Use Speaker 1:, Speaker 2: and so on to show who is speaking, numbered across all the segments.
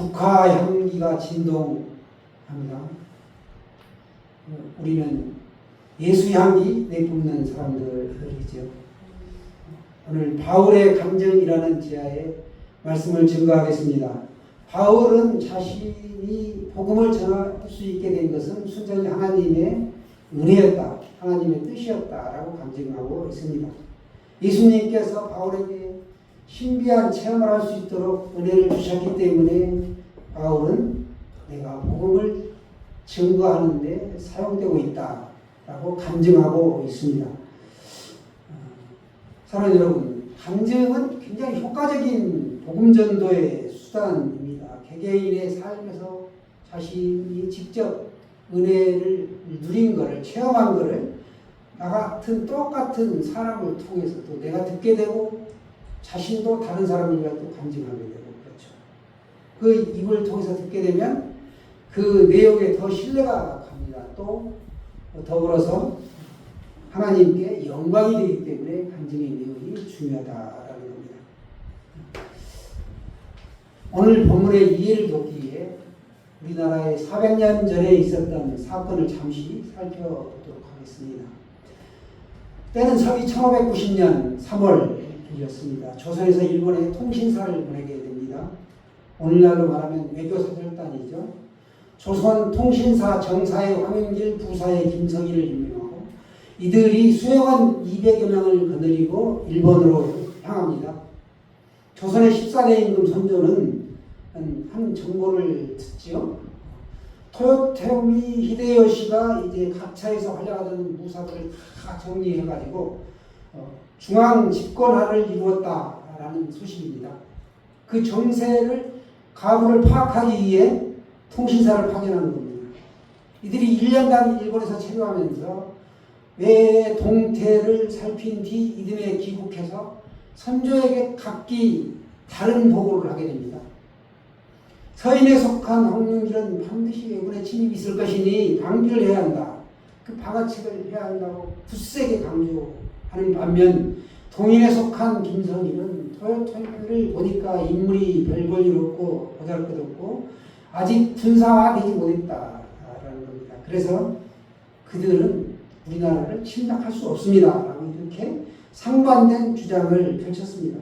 Speaker 1: 국화 향기가 진동합니다. 우리는 예수 향기 내뿜는 사람들이죠. 오늘 바울의 감정이라는 제하에 말씀을 증거하겠습니다. 바울은 자신이 복음을 전할 수 있게 된 것은 순전히 하나님의 은혜였다, 하나님의 뜻이었다라고 감정하고 있습니다. 예수님께서 바울에게 신비한 체험을 할 수 있도록 은혜를 주셨기 때문에 바울은 내가 복음을 증거하는 데 사용되고 있다라고 간증하고 있습니다. 사랑하는 여러분, 간증은 굉장히 효과적인 복음 전도의 수단입니다. 개개인의 삶에서 자신이 직접 은혜를 누린 것을, 체험한 것을 나 같은 똑같은 사람을 통해서 또 내가 듣게 되고 자신도 다른 사람을 위하여 또 간증하게 되고 그렇죠. 그 입을 통해서 듣게 되면 그 내용에 더 신뢰가 갑니다. 또 더불어서 하나님께 영광이 되기 때문에 간증의 내용이 중요하다라는 겁니다. 오늘 본문의 이해를 돕기 위해 우리나라에 400년 전에 있었던 사건을 잠시 살펴보도록 하겠습니다. 때는 서기 1590년 3월이었습니다. 조선에서 일본에 통신사를 보내게 됩니다. 오늘날로 말하면 외교사절단이죠. 조선 통신사 정사의 황윤길, 부사의 김성희를 임명하고 이들이 수행원 200여 명을 거느리고 일본으로 향합니다. 조선의 14대 임금 선조는 한 정보를 듣지요. 토요토미 히데요시가 이제 각처에서 활약하던 무사들을 다 정리해가지고 중앙 집권화를 이루었다라는 소식입니다. 그 정세를 가부를 파악하기 위해 통신사를 파견하는 겁니다. 이들이 1년간 일본에서 체류하면서 외의 동태를 살핀 뒤 이듬해 귀국해서 선조에게 각기 다른 보고를 하게 됩니다. 서인에 속한 황윤길은 반드시 외군의 침입이 있을 것이니 방비를 해야 한다. 그 방어책을 해야 한다고 굳세게 강조하는 반면 동인에 속한 김성희는 토요토미를 보니까 인물이 별 볼일 없고 보잘것없고 아직 군사화되지 못했다라는 겁니다. 그래서 그들은 우리나라를 침략할 수 없습니다. 라고 이렇게 상반된 주장을 펼쳤습니다.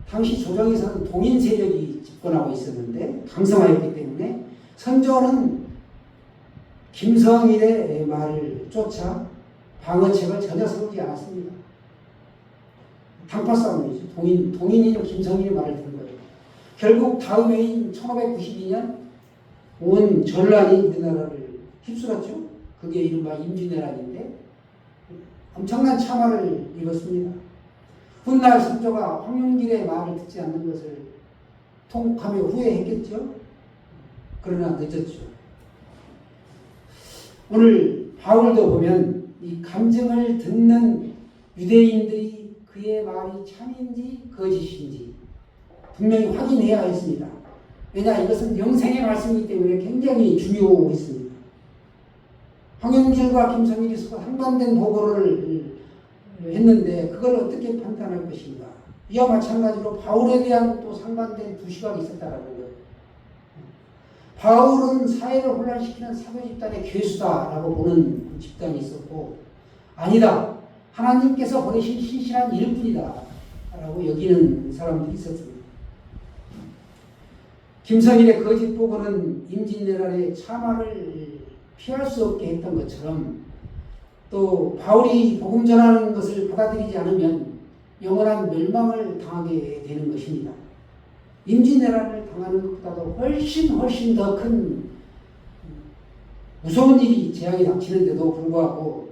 Speaker 1: 당시 조정에서는 동인 세력이 집권하고 있었는데 강성하였기 때문에 선조는 김성일의 말을 쫓아 방어책을 전혀 세우지 않았습니다. 단파 싸움이죠. 동인인 김성일의 말을 들은 거예요. 결국 다음 해인 1592년 온 전란이 우리나라를 휩쓸었죠. 그게 이른바 임진왜란인데 엄청난 참화를 입었습니다. 훗날 선조가 황윤길의 말을 듣지 않는 것을 통곡하며 후회했겠죠. 그러나 늦었죠. 오늘 바울도 보면 이 간증을 듣는 유대인들이 그의 말이 참인지 거짓인지 분명히 확인해야 했습니다. 왜냐, 이것은 영생의 말씀이기 때문에 굉장히 중요했습니다. 황윤길과 김성일이 서로 상반된 보고를 했는데 그걸 어떻게 판단할 것인가. 이와 마찬가지로 바울에 대한 또 상반된 두 시각이 있었다는 거예요. 바울은 사회를 혼란시키는 사도 집단의 괴수다라고 보는 집단이 있었고, 아니다, 하나님께서 보내신 신실한 일꾼이다 라고 여기는 사람들이 있었습니다. 김성일의 거짓 보고는 임진왜란의 참화를 피할 수 없게 했던 것처럼 또 바울이 복음 전하는 것을 받아들이지 않으면 영원한 멸망을 당하게 되는 것입니다. 임진왜란을 당하는 것보다도 훨씬 더 큰 무서운 일이 재앙이 닥치는데도 불구하고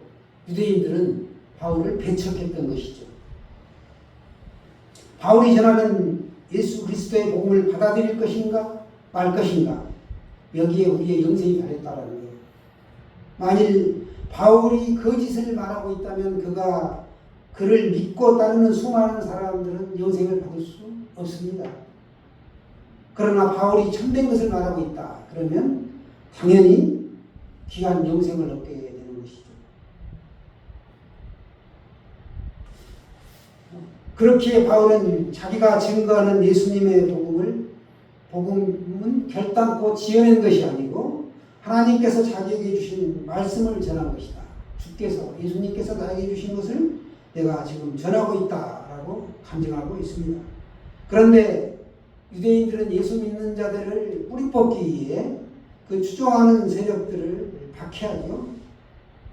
Speaker 1: 유대인들은 바울을 배척했던 것이죠. 바울이 전하는 예수 그리스도의 복음을 받아들일 것인가 말 것인가, 여기에 우리의 영생이 달렸다는 거예요. 만일 바울이 거짓을 말하고 있다면 그를 믿고 따르는 수많은 사람들은 영생을 받을 수 없습니다. 그러나 바울이 참된 것을 말하고 있다. 그러면 당연히 귀한 영생을 얻게 되는 것이죠. 그렇기에 바울은 자기가 증거하는 예수님의 복음을 복음은 결단코 지어낸 것이 아니고 하나님께서 자기에게 주신 말씀을 전한 것이다. 주께서, 예수님께서 나에게 주신 것을 내가 지금 전하고 있다라고 간증하고 있습니다. 그런데 유대인들은 예수 믿는 자들을 뿌리 뽑기 위해 그 추종하는 세력들을 박해하죠.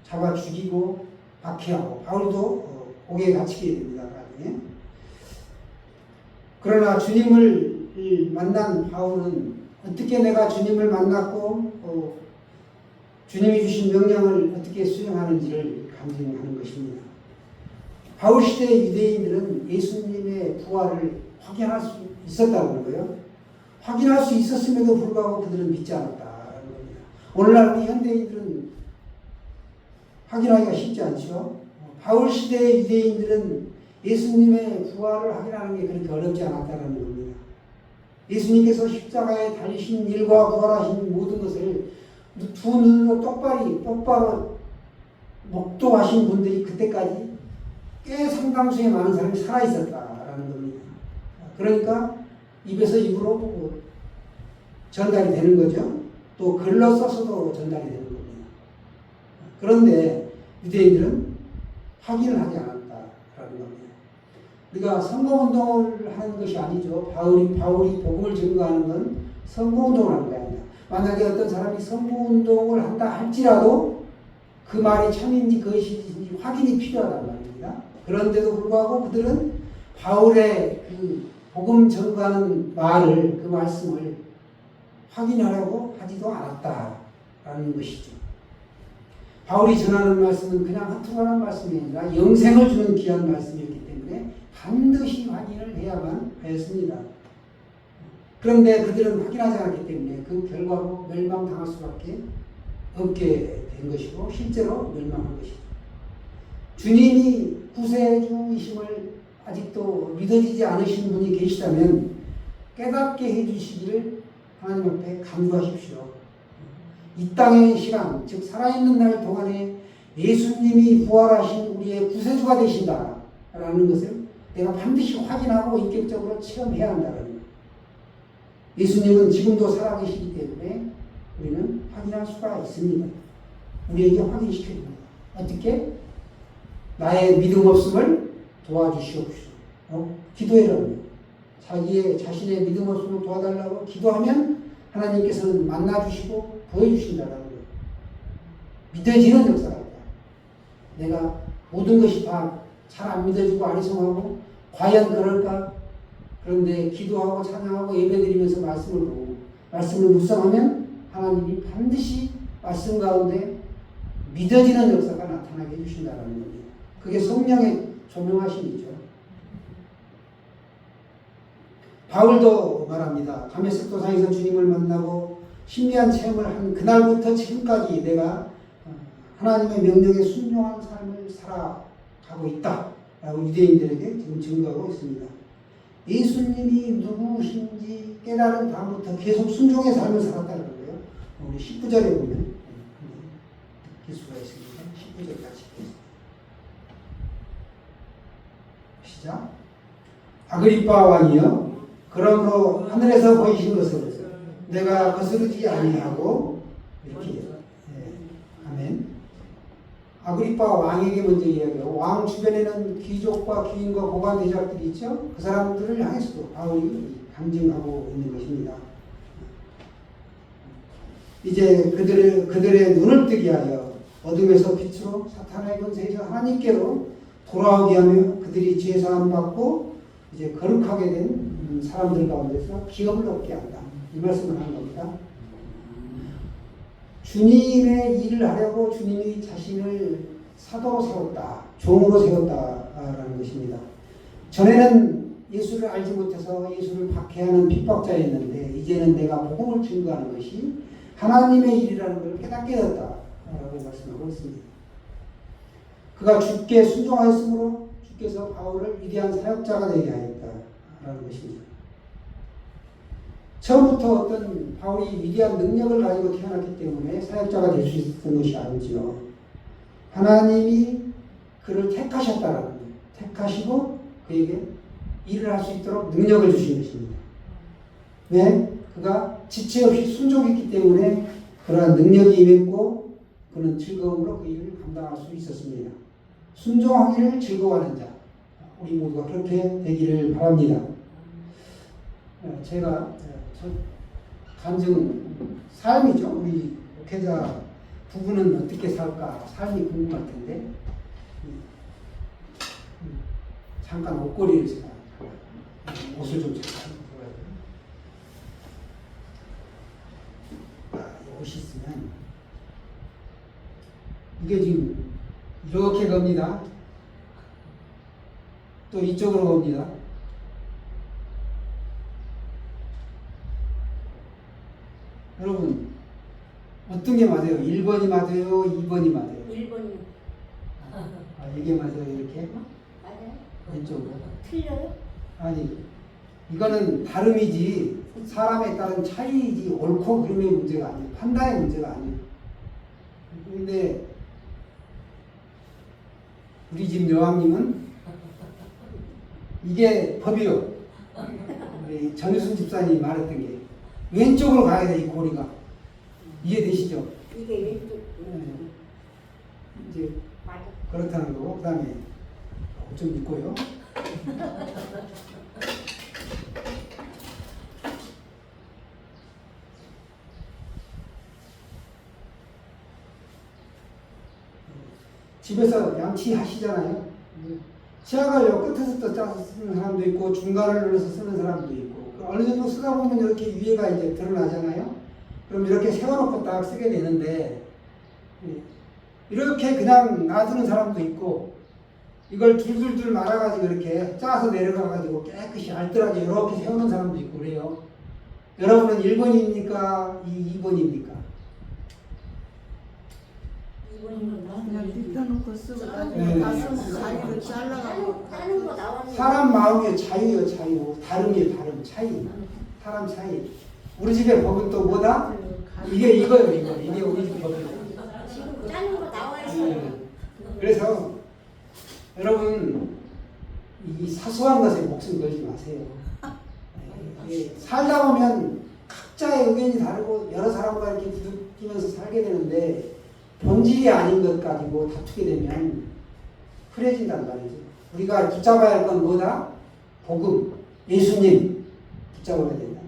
Speaker 1: 잡아 죽이고 박해하고 바울도 옥에 갇히게 됩니다. 나중에. 그러나 주님을 만난 바울은 어떻게 내가 주님을 만났고 주님이 주신 명령을 어떻게 수행하는지를 간증하는 것입니다. 바울 시대의 유대인들은 예수님의 부활을 확인할 수 있었다는 거예요. 확인할 수 있었음에도 불구하고 그들은 믿지 않았다는 겁니다. 오늘날 우리 현대인들은 확인하기가 쉽지 않죠. 바울 시대의 유대인들은 예수님의 부활을 확인하는 게 그렇게 어렵지 않았다는 겁니다. 예수님께서 십자가에 달리신 일과 부활하신 모든 것을 두 눈으로 똑바로 목도하신 분들이 그때까지 꽤 상당수의 많은 사람이 살아있었다라는 겁니다. 그러니까 입에서 입으로 전달이 되는 거죠. 또 글로 써서도 전달이 되는 겁니다. 그런데 유대인들은 확인을 하지 않았다라는 겁니다. 우리가 선거운동을 하는 것이 아니죠. 바울이 복음을 증거하는 건 선거운동을 하는 게 아닙니다. 만약에 어떤 사람이 선거운동을 한다 할지라도 그 말이 참인지 그것인지 확인이 필요하단 말입니다. 그런데도 불구하고 그들은 바울의 그 복음 증거하는 말을, 그 말씀을 확인하려고 하지도 않았다라는 것이죠. 바울이 전하는 말씀은 그냥 허투루한 말씀이 아니라 영생을 주는 귀한 말씀이었기 때문에 반드시 확인을 해야만 하였습니다. 그런데 그들은 확인하지 않았기 때문에 그 결과로 멸망당할 수밖에 없게 된 것이고 실제로 멸망한 것이죠. 주님이 구세주이심을 아직도 믿어지지 않으신 분이 계시다면 깨닫게 해주시기를 하나님 앞에 간구하십시오. 이 땅의 시간, 즉 살아있는 날 동안에 예수님이 부활하신 우리의 구세주가 되신다라는 것을 내가 반드시 확인하고 인격적으로 체험해야 한다는 거예요. 예수님은 지금도 살아계시기 때문에 우리는 확인할 수가 있습니다. 우리에게 확인시켜줍니다. 어떻게? 나의 믿음 없음을 도와주시옵소서. 기도해라는 거예요. 자신의 믿음 없음을 도와달라고 기도하면 하나님께서는 만나주시고 보여주신다는 거예요. 믿어지는 역사가 있다. 내가 모든 것이 다 잘 안 믿어지고 아리송하고 과연 그럴까? 그런데 기도하고 찬양하고 예배드리면서 말씀을 보고 말씀을 묵상하면 하나님이 반드시 말씀 가운데 믿어지는 역사가 나타나게 해주신다는 겁니다. 그게 성령의 조명하심이죠. 바울도 말합니다. 다메섹 도상에서 주님을 만나고 신비한 체험을 한 그날부터 지금까지 내가 하나님의 명령에 순종한 삶을 살아가고 있다라고 유대인들에게 지금 증거하고 있습니다. 예수님이 누구신지 깨달은 다음부터 계속 순종의 삶을 살았다는 거예요. 우리 19절에 보면 느낄 수가 있습니다. 19절 같이 보겠습니다. 시작. 아그리빠 왕이여, 그러므로 하늘에서 보이신 것을 내가 거스르지 아니하고 이렇게 아멘. 아그리빠 왕에게 먼저 이야기하고 왕 주변에는 귀족과 귀인과 고관 대작들이 있죠. 그 사람들을 향해서도 바울이 강증하고 있는 것입니다. 이제 그들의 눈을 뜨게 하여 어둠에서 빛으로 사탄의 권세에서 하나님께로 돌아오게 하며 그들이 죄 사함 받고 이제 거룩하게 된 사람들 가운데서 기업을 얻게 한다. 이 말씀을 하는 겁니다. 주님의 일을 하려고 주님이 자신을 사도로 세웠다, 종으로 세웠다라는 것입니다. 전에는 예수를 알지 못해서 예수를 박해하는 핍박자였는데 이제는 내가 복음을 증거하는 것이 하나님의 일이라는 걸 깨닫게 되었다라고 말씀하고 있습니다. 그가 주께 순종하였으므로 주께서 바울을 위대한 사역자가 되게 하였다라는 것입니다. 처음부터 어떤 바울이 위대한 능력을 가지고 태어났기 때문에 사역자가 될 수 있었던 것이 아니지요. 하나님이 그를 택하셨다라는 거예요. 택하시고 그에게 일을 할 수 있도록 능력을 주신 것입니다. 왜? 그가 지체 없이 순종했기 때문에 그러한 능력이 임했고 그는 즐거움으로 그 일을 감당할 수 있었습니다. 순종하기를 즐거워하는 자, 우리 모두가 그렇게 되기를 바랍니다. 제가 간증 삶이죠. 우리 목회자 부부는 어떻게 살까 삶이 궁금할 텐데 잠깐 옷걸이를 제가 옷을 좀 잠깐 입어야 돼요. 옷이 있으면 이게 지금 이렇게 갑니다. 또 이쪽으로 갑니다. 여러분 어떤 게 맞아요? 1번이 맞아요? 2번이 맞아요?
Speaker 2: 1번이.
Speaker 1: 이게 맞아요? 이렇게?
Speaker 2: 맞아요?
Speaker 1: 왼쪽으로?
Speaker 2: 틀려요?
Speaker 1: 아니 이거는 다름이지 사람에 따른 차이이지 옳고 그름의 문제가 아니에요. 판단의 문제가 아니에요. 근데 우리 집 여왕님은 이게 법이요. 우리 전유순 집사님이 말했던 게 왼쪽으로 가야 돼. 이 고리가 이해되시죠?
Speaker 2: 이게 왼쪽.
Speaker 1: 이제
Speaker 2: 맞아.
Speaker 1: 그렇다는 거고 그 다음에 옷 좀 입고요. 집에서 양치하시잖아요. 치약을 요 끝에서 또 짜서 쓰는 사람도 있고 중간을 눌러서 쓰는 사람도 있고 어느 정도 쓰다 보면 이렇게 위에가 이제 드러나잖아요. 그럼 이렇게 세워놓고 딱 쓰게 되는데 이렇게 그냥 놔두는 사람도 있고 이걸 둘둘둘 말아가지고 이렇게 짜서 내려가가지고 깨끗이 알뜰하게 이렇게 세우는 사람도 있고 그래요. 여러분은 1번입니까? 2번입니까?
Speaker 3: 그냥 눕혀놓고 쓰고 나중에 다 쓰면 가위로 잘라가고
Speaker 2: 짜는 거 나왔는데.
Speaker 1: 사람 마음이요 자유요 자유 다름이요 다름 차이 사람 차이 우리 집의 법은 또 뭐다? 이게 이거요 이게 우리 집 법이에요.
Speaker 2: 지금 짜는 거 나와 있어요.
Speaker 1: 그래서 여러분 이 사소한 것에 목숨 걸지 마세요. 살다 보면 각자의 의견이 다르고 여러 사람과 이렇게 부딪히면서 살게 되는데 본질이 아닌 것 가지고 다투게 되면 풀해진단 말이죠. 우리가 붙잡아야 할 건 뭐다? 복음, 예수님 붙잡아야 된다.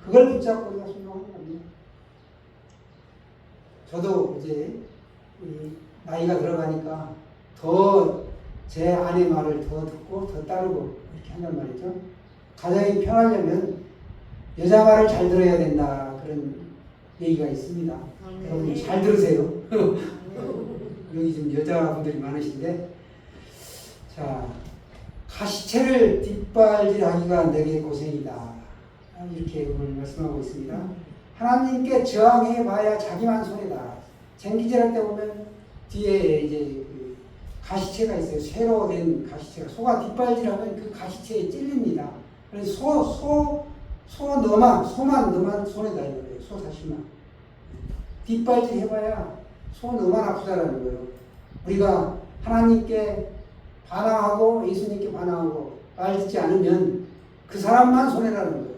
Speaker 1: 그걸 붙잡고 우리가 순종하는 겁니다. 저도 이제 나이가 들어가니까 더 제 아내 말을 더 듣고 더 따르고 이렇게 한단 말이죠. 가정이 편하려면 여자 말을 잘 들어야 된다 그런 얘기가 있습니다. 여러분 잘 들으세요. 여기 지금 여자분들이 많으신데 자 가시채를 뒷발질하기가 내게 고생이다 이렇게 오늘 말씀하고 있습니다. 하나님께 저항해봐야 자기만 손해다. 쟁기질할 때 보면 뒤에 이제 가시채가 있어요. 쇠로 된 가시채가 소가 뒷발질하면 그 가시채에 찔립니다. 그래서 소만 너만 손해다 이거예요. 소 자신만 뒷발질 해봐야 소 너만 아프다라는 거예요. 우리가 하나님께 반항하고 예수님께 반항하고 말 듣지 않으면 그 사람만 손해라는 거예요.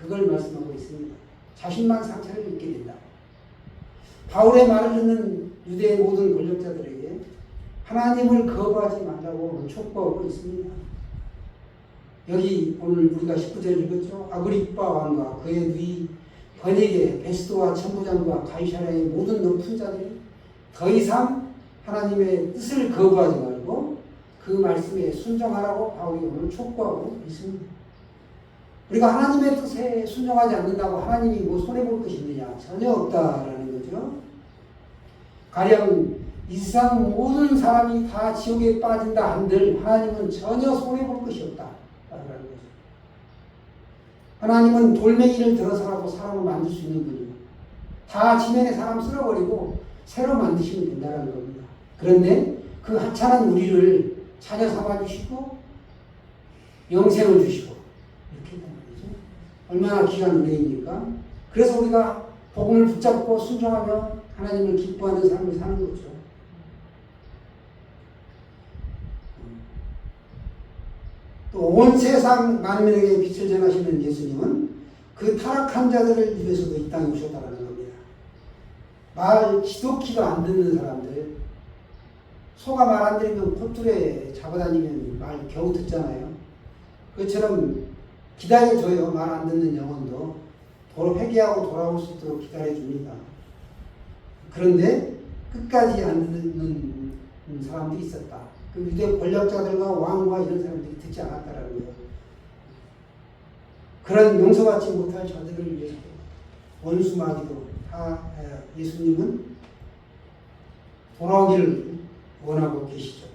Speaker 1: 그걸 말씀하고 있습니다. 자신만 상처를 입게 된다. 바울의 말을 듣는 유대의 모든 권력자들에게 하나님을 거부하지 말라고 촉구하고 있습니다. 여기 오늘 우리가 19절 읽었죠. 아그리빠 왕과 그의 누이 번에게 베스도와 천부장과 가이사랴의 모든 높은 자들이 더 이상 하나님의 뜻을 거부하지 말고 그 말씀에 순종하라고 바울이 오늘 촉구하고 있습니다. 우리가 하나님의 뜻에 순종하지 않는다고 하나님이 뭐 손해볼 것이 있느냐? 전혀 없다라는 거죠. 가령 이 세상 모든 사람이 다 지옥에 빠진다 한들 하나님은 전혀 손해볼 것이 없다라는 거죠. 하나님은 돌멩이를 들어서라도 사람을 만들 수 있는 분이에요. 다 지면에 사람 쓸어버리고 새로 만드시면 된다는 겁니다. 그런데 그 하찮은 우리를 자녀 삼아주시고 영생을 주시고 이렇게 된다 말이죠. 얼마나 귀한 은혜입니까? 그래서 우리가 복음을 붙잡고 순종하며 하나님을 기뻐하는 삶을 사는 거죠. 또 온 세상 만민에게 빛을 전하시는 예수님은 그 타락한 자들을 위해서도 이 땅에 오셨다는 겁니다. 지독히도 안 듣는 사람들, 소가 말 안 들으면 콧줄에 잡아다니면 말 겨우 듣잖아요. 그것처럼 기다려줘요. 말 안 듣는 영혼도 회개하고 돌아올 수 있도록 기다려줍니다. 그런데 끝까지 안 듣는 사람들이 있었다. 그 유대 권력자들과 왕과 이런 사람들이 듣지 않았다라는 거예요. 그런 용서받지 못할 자들을 위해서 원수마귀도 다 예수님은 돌아오기를 원하고 계시죠.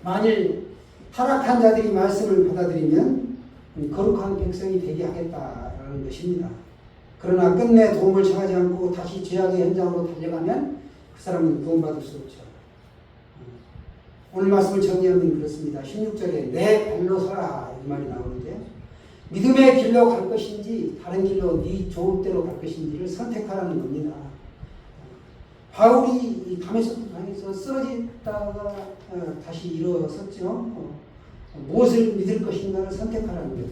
Speaker 1: 만일 타락한 자들이 말씀을 받아들이면 거룩한 백성이 되게 하겠다라는 것입니다. 그러나 끝내 도움을 청하지 않고 다시 죄악의 현장으로 달려가면 그 사람은 구원받을 수 없죠. 오늘 말씀을 정리하면 그렇습니다. 16절에 내 발로 서라 이 말이 나오는데 믿음의 길로 갈 것인지 다른 길로 네 좋은 대로 갈 것인지를 선택하라는 겁니다. 바울이 다메섹에서 쓰러졌다가 다시 일어섰죠. 무엇을 믿을 것인가를 선택하라는 거예요.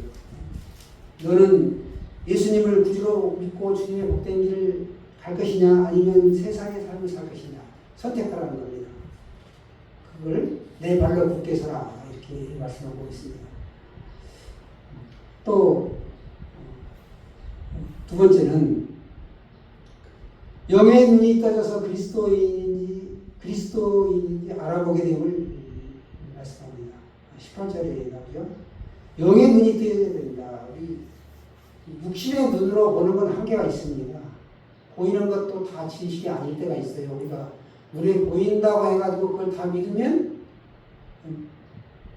Speaker 1: 너는 예수님을 구주로 믿고 주님의 복된 길을 갈 것이냐 아니면 세상의 삶을 살 것이냐 선택하라는 겁니다. 그걸 내 발로 굳게 서라 이렇게 말씀하고 있습니다. 또 두 번째는 영의 눈이 떠져서 그리스도인인지 알아보게 됨을 말씀합니다. 18절에 나오죠. 영의 눈이 떠져야 된다. 우리 육신의 눈으로 보는 건 한계가 있습니다. 보이는 것도 다 진실이 아닐 때가 있어요. 우리가 눈에 보인다고 해가지고 그걸 다 믿으면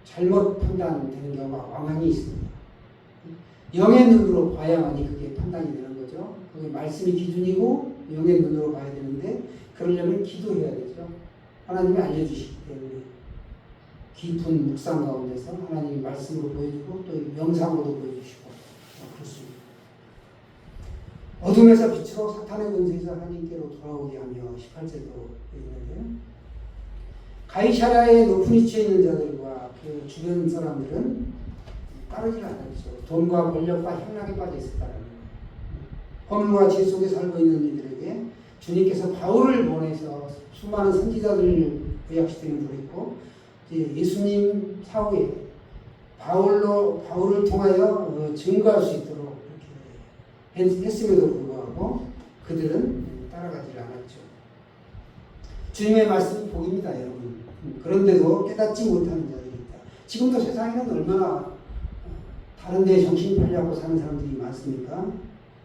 Speaker 1: 잘못 판단되는 경우가 왕왕히 있습니다. 영의 눈으로 봐야만이 그게 판단이 되는 거죠. 그게 말씀이 기준이고 영의 눈으로 봐야 되는데 그러려면 기도해야 되죠. 하나님이 알려주시기 때문에 깊은 묵상 가운데서 하나님이 말씀으로 보여주고 또 영상으로도 보여주시고 그렇습니다. 어둠에서 빛으로 사탄의 권세에서 하나님께로 돌아오게 하며 18절도 있는데요. 가이사랴의 높은 위치에 있는 자들과 그 주변 사람들은 따르지 않았죠. 돈과 권력과 향락에 빠져 있었다는 거예요. 허물과 죄 속에 살고 있는 이들에게 주님께서 바울을 보내서 수많은 선지자들을 구약시키는 그랬고 예수님 사후에 바울을 통하여 증거할 수 있도록 이렇게 했음에도 불구하고 그들은 따라가지 않았죠. 주님의 말씀이 복입니다, 여러분. 그런데도 깨닫지 못하는 자들이 있다. 지금도 세상에는 얼마나 다른 데 정신 팔려고 사는 사람들이 많습니까?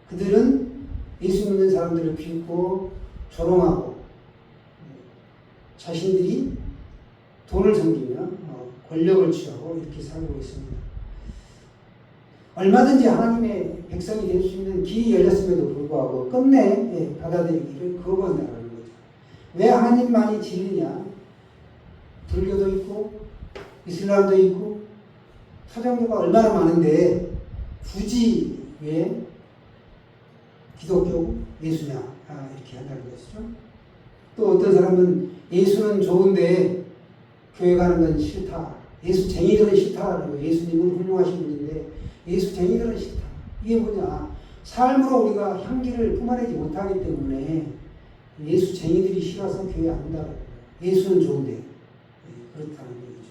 Speaker 1: 그들은 예수 믿는 사람들을 비웃고 조롱하고 자신들이 돈을 섬기며 권력을 취하고 이렇게 살고 있습니다. 얼마든지 하나님의 백성이 될 수 있는 길이 열렸음에도 불구하고 끝내 받아들이기를 거부한다는 거죠. 왜 하나님만이 진리냐? 불교도 있고 이슬람도 있고 사정교가 얼마나 많은데 굳이 왜 기독교 예수냐 이렇게 한다는 것이죠. 또 어떤 사람은 예수는 좋은데 교회 가는 건 싫다. 예수쟁이들은 싫다라는 거예요. 예수님은 훌륭하신 분인데 예수쟁이들은 싫다. 이게 뭐냐? 삶으로 우리가 향기를 뿜어내지 못하기 때문에 예수쟁이들이 싫어서 교회 안 간다는 거예요. 예수는 좋은데 그렇다는 얘기죠.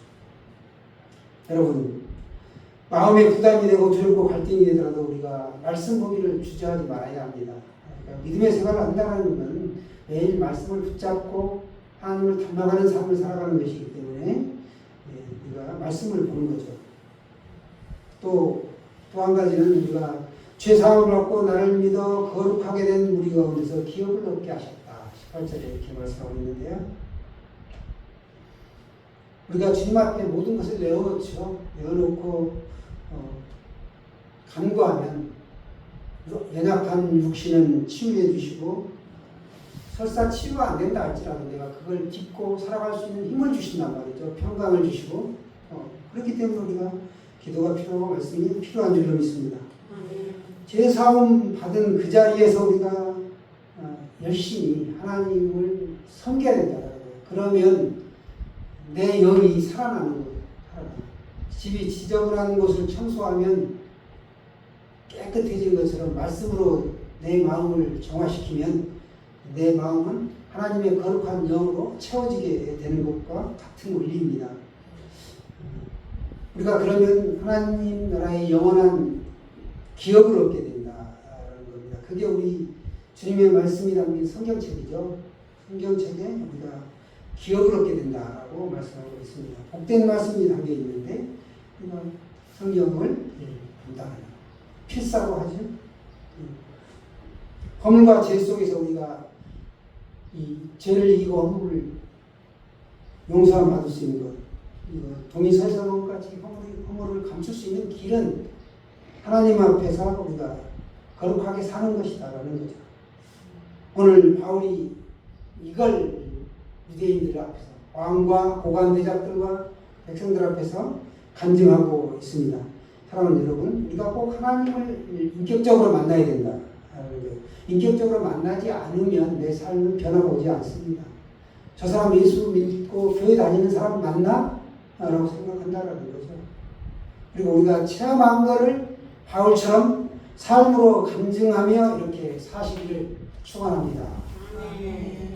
Speaker 1: 여러분 마음에 부담이 되고 두렵고 갈등이 되더라도 우리가 말씀 보기를 주저하지 말아야 합니다. 그러니까 믿음의 생활을 한다는 것은 매일 말씀을 붙잡고 하나님을 닮아가는 삶을 살아가는 것이기 때문에 우리가 말씀을 보는 거죠. 또 한 가지는 우리가 죄사함을 받고 나를 믿어 거룩하게 된 우리 가운데서 기업을 얻게 하셨다. 18절에 이렇게 말씀하고 있는데요. 우리가 주님 앞에 모든 것을 내어놓죠. 내어놓고 간구하면 연약한 육신은 치유해 주시고 설사 치유가 안 된다 할지라도 내가 그걸 딛고 살아갈 수 있는 힘을 주신단 말이죠. 평강을 주시고 그렇기 때문에 우리가 기도가 필요하고 말씀이 필요한 줄로 믿습니다. 제사함 받은 그 자리에서 우리가 열심히 하나님을 섬겨야 된다. 그러면 내 영이 살아나는 거예요. 집이 지저분한 곳을 청소하면 깨끗해진 것처럼 말씀으로 내 마음을 정화시키면 내 마음은 하나님의 거룩한 영으로 채워지게 되는 것과 같은 원리입니다. 우리가 그러면 하나님 나라의 영원한 기업을 얻게 된다는 겁니다. 그게 우리 주님의 말씀이 담긴 성경책이죠. 성경책에 우리가 기업을 얻게 된다라고 말씀하고 있습니다. 복된 말씀이 담겨 있는데 우리가 성경을 본다는 필사고 하죠. 허물과 죄 속에서 우리가 이 죄를 이기고 허물을 용서함 받을 수 있는 것, 동의설상원까지 허물을 감출 수 있는 길은 하나님 앞에서 우리가 거룩하게 사는 것이다라는 거죠. 오늘 바울이 이걸 유대인들 앞에서 왕과 고관대작들과 백성들 앞에서 간증하고 있습니다. 사랑하는 여러분, 우리가 꼭 하나님을 인격적으로 만나야 된다. 인격적으로 만나지 않으면 내 삶은 변화가 오지 않습니다. 저 사람 예수 믿고 교회 다니는 사람 맞나? 라고 생각한다라는 거죠. 그리고 우리가 체험한 거를 바울처럼 삶으로 간증하며 이렇게 사시기를 축원합니다.
Speaker 3: 아멘.